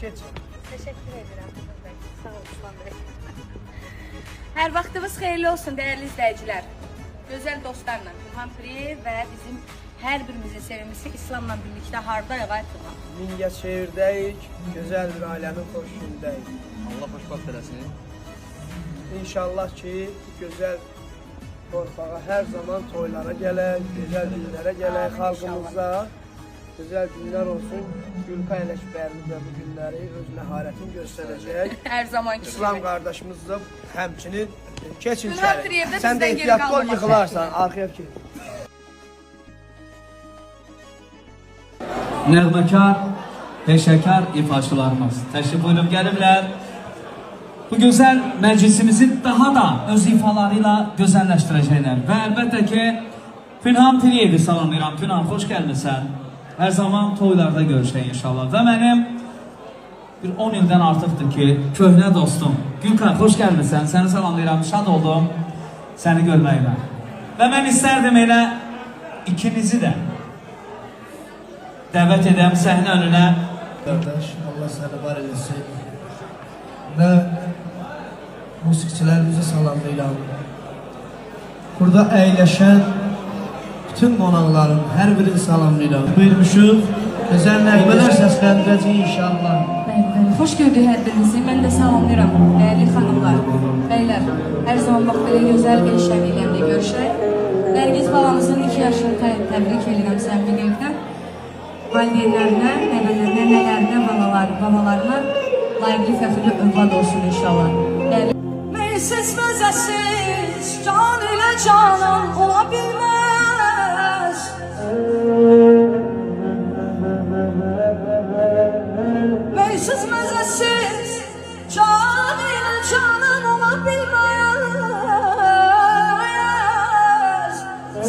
Keçin. Teşekkür ederim. Sağ olun İslam Bey. Hər vaxtınız xeyirli olsun değerli izleyiciler. Gözəl dostlarla İlham Piriyev ve bizim her birimizin sevimlisi İslam'la birlikte hardayıq Aytullah. Mingəçevirdəyik, gözəl bir ailənin xoş günündəyik. Allah xoşbəxt eləsin. İnşallah ki, gözəl torpağa hər zaman toylara gələk, gözəl günlərə gələk, xalqımıza gözəl günlər olsun. Gülka Ələkbərimiz də bu günləri öz məharətini göstərəcək. Her zaman İslam qardaşımız da həmçinin keçin İlham içəri. Piriyev də Sən də bizdən geri ehtiyatlı ol, qalmamaq yıxılarsan, arxaya ki. Nəğməkar, peşəkar ifaçılarımız təşrif buyurub gəliblər. Bu gözəl məclisimizi daha da öz ifalarıyla gözəlləşdirəcəklər. Və əlbəttə ki, Pünhan Piriyevi salamlayıram. Pünhan, xoş gəlmirsən. Hər zaman toylarda görüşək inşallah. Və mənim bir 10 ildən artıqdır ki, köhnə dostum Gülkan, xoş gəlmirsən. Səni salamlayıram, şad oldum səni görməyimə. Və mən istərdim elə ikinizi də dəvət edəm səhnə önünə. Kardeş, Allah səni var eləsin. Və musiqiçilərimizi salamlayıram. Burada əyləşən bütün qonaqların hər birini salamlayıram. Buyurmuşuq, gözəl nəğmələr səsləndirəcək inşallah. Bəli, xoş gördük hər birinizi. Mən də salamlayıram dəyərli xanımlar, bəylər. Hər zaman bax belə gözəl bir şəniyyəmdə görüşək. Nərgiz balamızın 2 yaşını təbrik edirəm səmimi qəlbdən. Valideynlərinə, nənələrinə, babalarına layiqli fəxrli övlad olsun inşallah. Meysiz məzəsiz can ilə canan ola bilməz. Meysiz məzəsiz can ilə canan ola bilməz.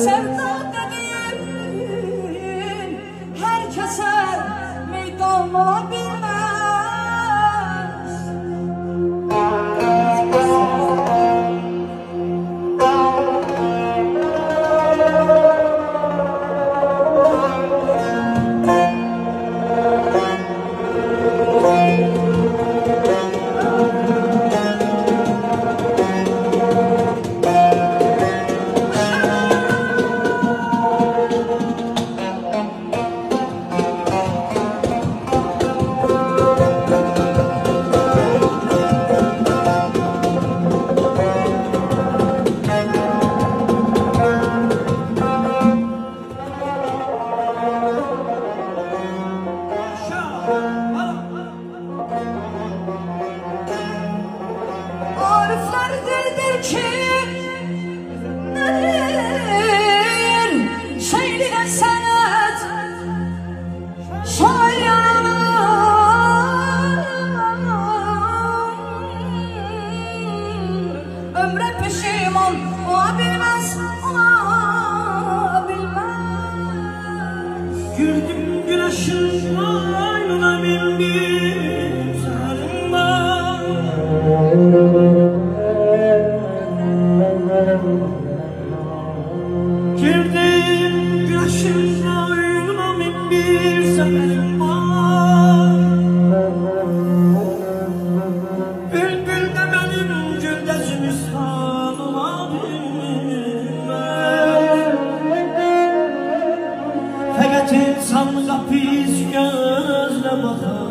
Sevda dediyin hər kəsə meydan ola bilməz. Ariflerdir ki nedir şehirden senet şair ömre peşiman olabilmez, olabilmez. Güldüm güneşin aynına bin bir zalim var. Girdim güneşin aynına bin bir zalim var. Bülbül de benim güldezim istan olabilmez. Fakat insan kapis gözle bakar.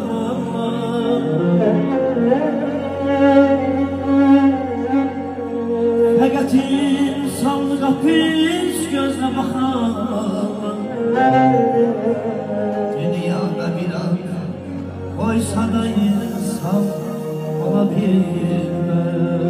Fakat insan kapis gözle bakar. Dünyada bir anda koysa da insan olabilmez.